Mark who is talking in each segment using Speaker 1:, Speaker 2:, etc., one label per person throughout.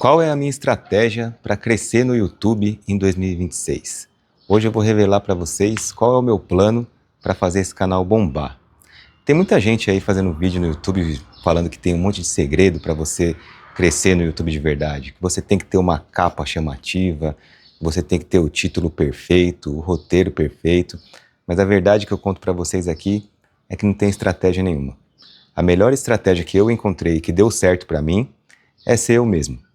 Speaker 1: Qual é a minha estratégia para crescer no YouTube em 2026? Hoje eu vou revelar para vocês qual é o meu plano para fazer esse canal bombar. Tem muita gente aí fazendo vídeo no YouTube falando que tem um monte de segredo para você crescer no YouTube de verdade, que você tem que ter uma capa chamativa, você tem que ter o título perfeito, o roteiro perfeito, mas a verdade que eu conto para vocês aqui é que não tem estratégia nenhuma. A melhor estratégia que eu encontrei que deu certo para mim é ser eu mesmo.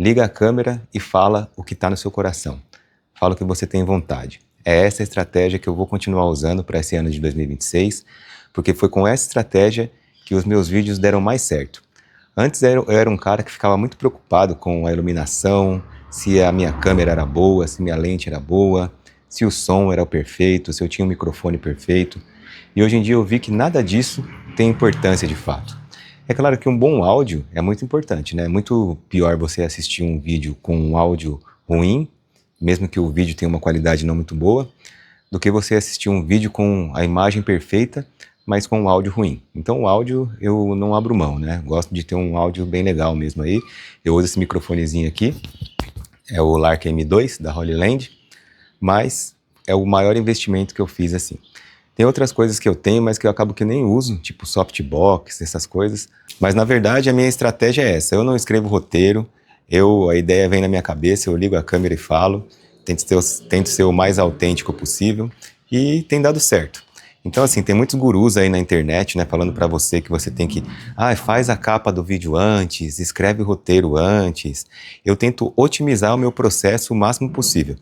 Speaker 1: Liga a câmera e fala o que está no seu coração. Fala o que você tem vontade. É essa a estratégia que eu vou continuar usando para esse ano de 2026, porque foi com essa estratégia que os meus vídeos deram mais certo. Antes eu era um cara que ficava muito preocupado com a iluminação, se a minha câmera era boa, se minha lente era boa, se o som era o perfeito, se eu tinha um microfone perfeito. E hoje em dia eu vi que nada disso tem importância de fato. É claro que um bom áudio é muito importante, né? É muito pior você assistir um vídeo com um áudio ruim, mesmo que o vídeo tenha uma qualidade não muito boa, do que você assistir um vídeo com a imagem perfeita, mas com um áudio ruim. Então o áudio eu não abro mão, né? Gosto de ter um áudio bem legal mesmo aí. Eu uso esse microfonezinho aqui, é o Lark M2 da Holy Land, mas é o maior investimento que eu fiz assim. Tem outras coisas que eu tenho, mas que eu acabo que nem uso, tipo softbox, essas coisas. Mas na verdade a minha estratégia é essa, eu não escrevo roteiro, a ideia vem na minha cabeça, eu ligo a câmera e falo, tento ser o mais autêntico possível e tem dado certo. Então assim, tem muitos gurus aí na internet, né, falando pra você que você tem que, faz a capa do vídeo antes, escreve o roteiro antes. Eu tento otimizar o meu processo o máximo possível.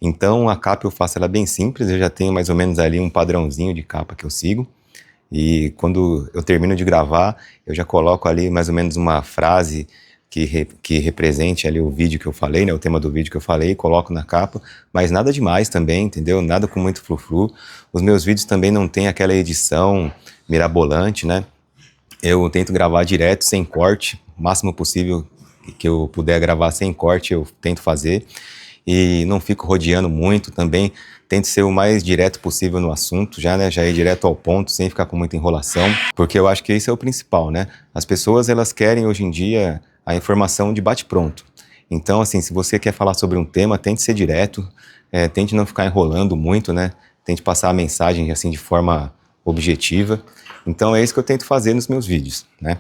Speaker 1: Então a capa eu faço ela bem simples, eu já tenho mais ou menos ali um padrãozinho de capa que eu sigo. E quando eu termino de gravar, eu já coloco ali mais ou menos uma frase que represente ali o vídeo que eu falei, né, o tema do vídeo que eu falei, coloco na capa, mas nada demais também, entendeu? Nada com muito frufru. Os meus vídeos também não tem aquela edição mirabolante, né? Eu tento gravar direto, sem corte, o máximo possível que eu puder gravar sem corte eu tento fazer. E não fico rodeando muito também, tento ser o mais direto possível no assunto, já ir direto ao ponto, sem ficar com muita enrolação, porque eu acho que esse é o principal, né? As pessoas, elas querem hoje em dia a informação de bate-pronto. Então, assim, se você quer falar sobre um tema, tente ser direto, tente não ficar enrolando muito, né? Tente passar a mensagem, assim, de forma objetiva. Então, é isso que eu tento fazer nos meus vídeos, né?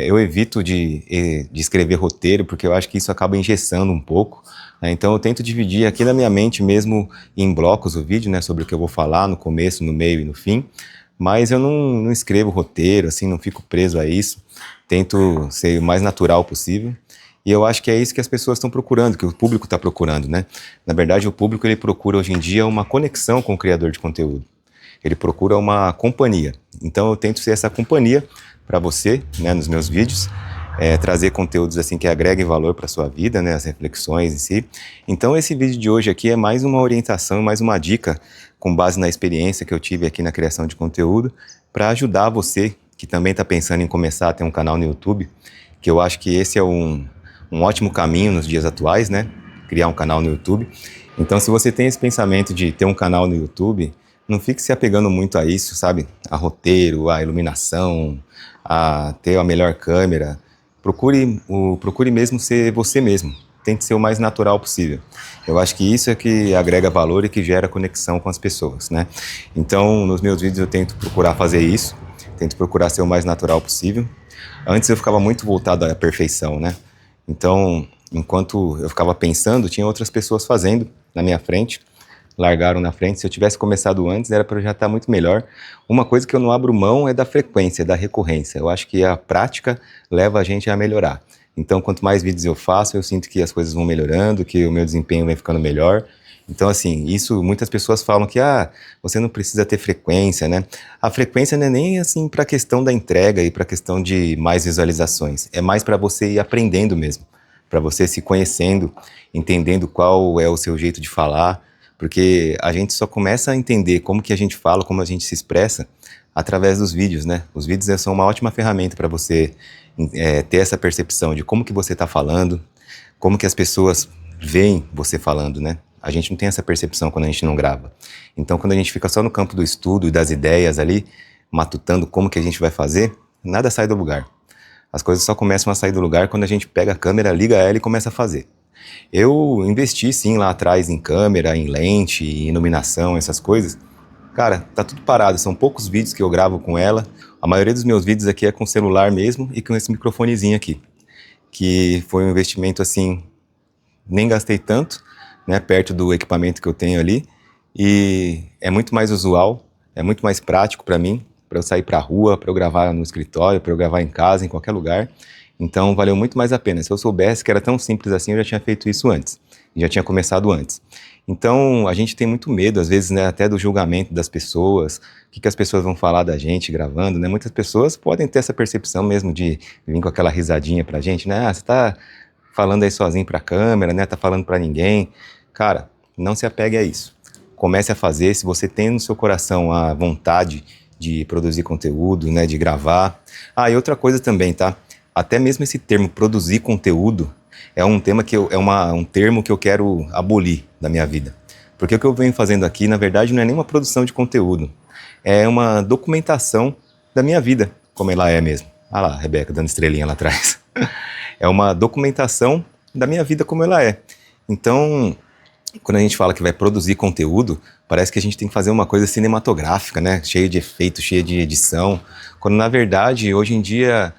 Speaker 1: Eu evito de escrever roteiro, porque eu acho que isso acaba engessando um pouco, né? Então eu tento dividir aqui na minha mente mesmo em blocos o vídeo, né, sobre o que eu vou falar no começo, no meio e no fim, mas eu não escrevo roteiro, assim, não fico preso a isso, tento ser o mais natural possível. E eu acho que é isso que as pessoas estão procurando, que o público está procurando, né? Na verdade, o público ele procura hoje em dia uma conexão com o criador de conteúdo. Ele procura uma companhia. Então eu tento ser essa companhia para você, né, nos meus vídeos, trazer conteúdos assim que agreguem valor para sua vida, né, as reflexões em si. Então esse vídeo de hoje aqui é mais uma orientação, mais uma dica com base na experiência que eu tive aqui na criação de conteúdo para ajudar você que também está pensando em começar a ter um canal no YouTube, que eu acho que esse é um ótimo caminho nos dias atuais, né, criar um canal no YouTube. Então se você tem esse pensamento de ter um canal no YouTube, não fique se apegando muito a isso, sabe? A roteiro, a iluminação, a ter a melhor câmera. Procure mesmo ser você mesmo. Tente ser o mais natural possível. Eu acho que isso é que agrega valor e que gera conexão com as pessoas, né? Então, nos meus vídeos eu tento procurar fazer isso. Tento procurar ser o mais natural possível. Antes eu ficava muito voltado à perfeição, né? Então, enquanto eu ficava pensando, tinha outras pessoas fazendo na minha frente. Largaram na frente. Se eu tivesse começado antes, era para eu já estar muito melhor. Uma coisa que eu não abro mão é da frequência, da recorrência. Eu acho que a prática leva a gente a melhorar. Então, quanto mais vídeos eu faço, eu sinto que as coisas vão melhorando, que o meu desempenho vem ficando melhor. Então, assim, isso muitas pessoas falam que você não precisa ter frequência, né? A frequência não é nem assim para a questão da entrega e para a questão de mais visualizações. É mais para você ir aprendendo mesmo, para você se conhecendo, entendendo qual é o seu jeito de falar. Porque a gente só começa a entender como que a gente fala, como a gente se expressa, através dos vídeos, né? Os vídeos são uma ótima ferramenta para você ter essa percepção de como que você está falando, como que as pessoas veem você falando, né? A gente não tem essa percepção quando a gente não grava. Então, quando a gente fica só no campo do estudo e das ideias ali, matutando como que a gente vai fazer, nada sai do lugar. As coisas só começam a sair do lugar quando a gente pega a câmera, liga ela e começa a fazer. Eu investi sim lá atrás em câmera, em lente, em iluminação, essas coisas. Cara, tá tudo parado, são poucos vídeos que eu gravo com ela. A maioria dos meus vídeos aqui é com celular mesmo e com esse microfonezinho aqui, que foi um investimento assim, nem gastei tanto, né, perto do equipamento que eu tenho ali, e é muito mais usual, é muito mais prático para mim, para eu sair para a rua, para eu gravar no escritório, para eu gravar em casa, em qualquer lugar. Então valeu muito mais a pena. Se eu soubesse que era tão simples assim, eu já tinha feito isso antes, já tinha começado antes. Então a gente tem muito medo, às vezes, né, até do julgamento das pessoas, o que as pessoas vão falar da gente gravando, né? Muitas pessoas podem ter essa percepção mesmo de vir com aquela risadinha pra gente, né? Ah, você tá falando aí sozinho pra câmera, né? Tá falando pra ninguém. Cara, não se apegue a isso. Comece a fazer, se você tem no seu coração a vontade de produzir conteúdo, né, de gravar. Ah, e outra coisa também, tá? Até mesmo esse termo produzir conteúdo é um tema que um termo que eu quero abolir da minha vida. Porque o que eu venho fazendo aqui, na verdade, não é nem uma produção de conteúdo. É uma documentação da minha vida, como ela é mesmo. Ah lá, a Rebeca dando estrelinha lá atrás. É uma documentação da minha vida como ela é. Então, quando a gente fala que vai produzir conteúdo, parece que a gente tem que fazer uma coisa cinematográfica, né? Cheia de efeitos, cheia de edição. Quando, na verdade, hoje em dia,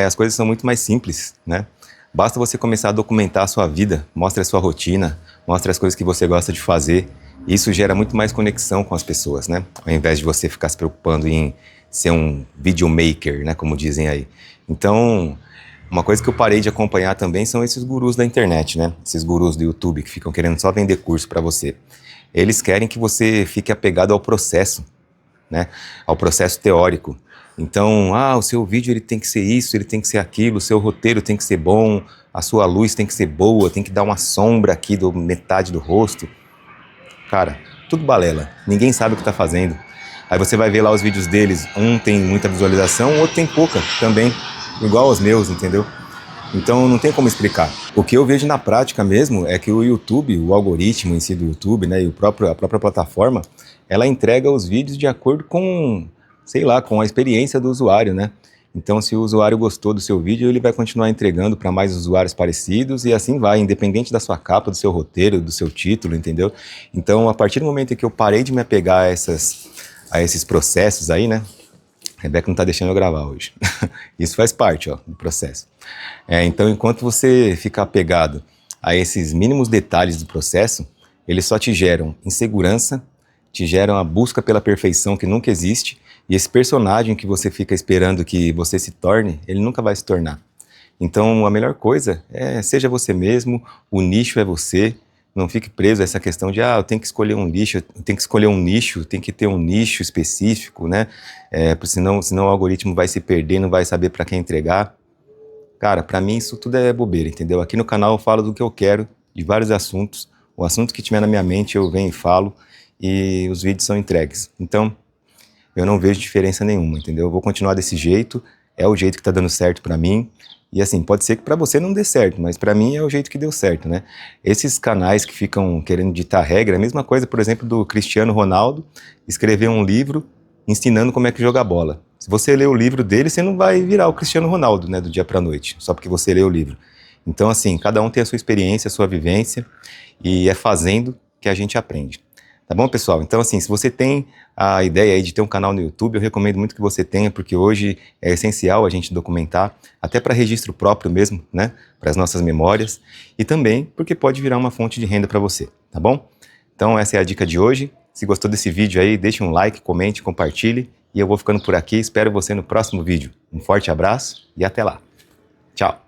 Speaker 1: as coisas são muito mais simples, né? Basta você começar a documentar a sua vida, mostre a sua rotina, mostre as coisas que você gosta de fazer. Isso gera muito mais conexão com as pessoas, né? Ao invés de você ficar se preocupando em ser um videomaker, né? Como dizem aí. Então, uma coisa que eu parei de acompanhar também são esses gurus da internet, né? Esses gurus do YouTube que ficam querendo só vender curso para você. Eles querem que você fique apegado ao processo, né? Ao processo teórico. Então, o seu vídeo ele tem que ser isso, ele tem que ser aquilo, o seu roteiro tem que ser bom, a sua luz tem que ser boa, tem que dar uma sombra aqui do metade do rosto. Cara, tudo balela, ninguém sabe o que tá fazendo. Aí você vai ver lá os vídeos deles, um tem muita visualização, o outro tem pouca também, igual aos meus, entendeu? Então não tem como explicar. O que eu vejo na prática mesmo é que o YouTube, o algoritmo em si do YouTube, né, e a própria plataforma, ela entrega os vídeos de acordo com, sei lá, com a experiência do usuário, né? Então se o usuário gostou do seu vídeo, ele vai continuar entregando para mais usuários parecidos e assim vai, independente da sua capa, do seu roteiro, do seu título, entendeu? Então a partir do momento em que eu parei de me apegar a esses processos aí, né? A Rebeca não tá deixando eu gravar hoje. Isso faz parte, ó, do processo. Então, enquanto você ficar apegado a esses mínimos detalhes do processo, eles só te geram insegurança, te geram a busca pela perfeição que nunca existe, e esse personagem que você fica esperando que você se torne, ele nunca vai se tornar. Então, a melhor coisa é seja você mesmo, o nicho é você. Não fique preso a essa questão de, eu tenho que escolher um nicho, tem que escolher um nicho, tem que ter um nicho específico, né? Senão o algoritmo vai se perder, não vai saber para quem entregar. Cara, para mim isso tudo é bobeira, entendeu? Aqui no canal eu falo do que eu quero, de vários assuntos. O assunto que tiver na minha mente eu venho e falo, e os vídeos são entregues. Então, eu não vejo diferença nenhuma, entendeu? Eu vou continuar desse jeito, é o jeito que tá dando certo para mim. E assim, pode ser que para você não dê certo, mas para mim é o jeito que deu certo, né? Esses canais que ficam querendo ditar regra, a mesma coisa, por exemplo, do Cristiano Ronaldo escrever um livro ensinando como é que joga bola. Se você ler o livro dele, você não vai virar o Cristiano Ronaldo, né, do dia para noite, só porque você lê o livro. Então, assim, cada um tem a sua experiência, a sua vivência, e é fazendo que a gente aprende. Tá bom, pessoal? Então, assim, se você tem a ideia aí de ter um canal no YouTube, eu recomendo muito que você tenha, porque hoje é essencial a gente documentar, até para registro próprio mesmo, né? Para as nossas memórias, e também porque pode virar uma fonte de renda para você, tá bom? Então, essa é a dica de hoje. Se gostou desse vídeo aí, deixe um like, comente, compartilhe, e eu vou ficando por aqui. Espero você no próximo vídeo. Um forte abraço e até lá. Tchau!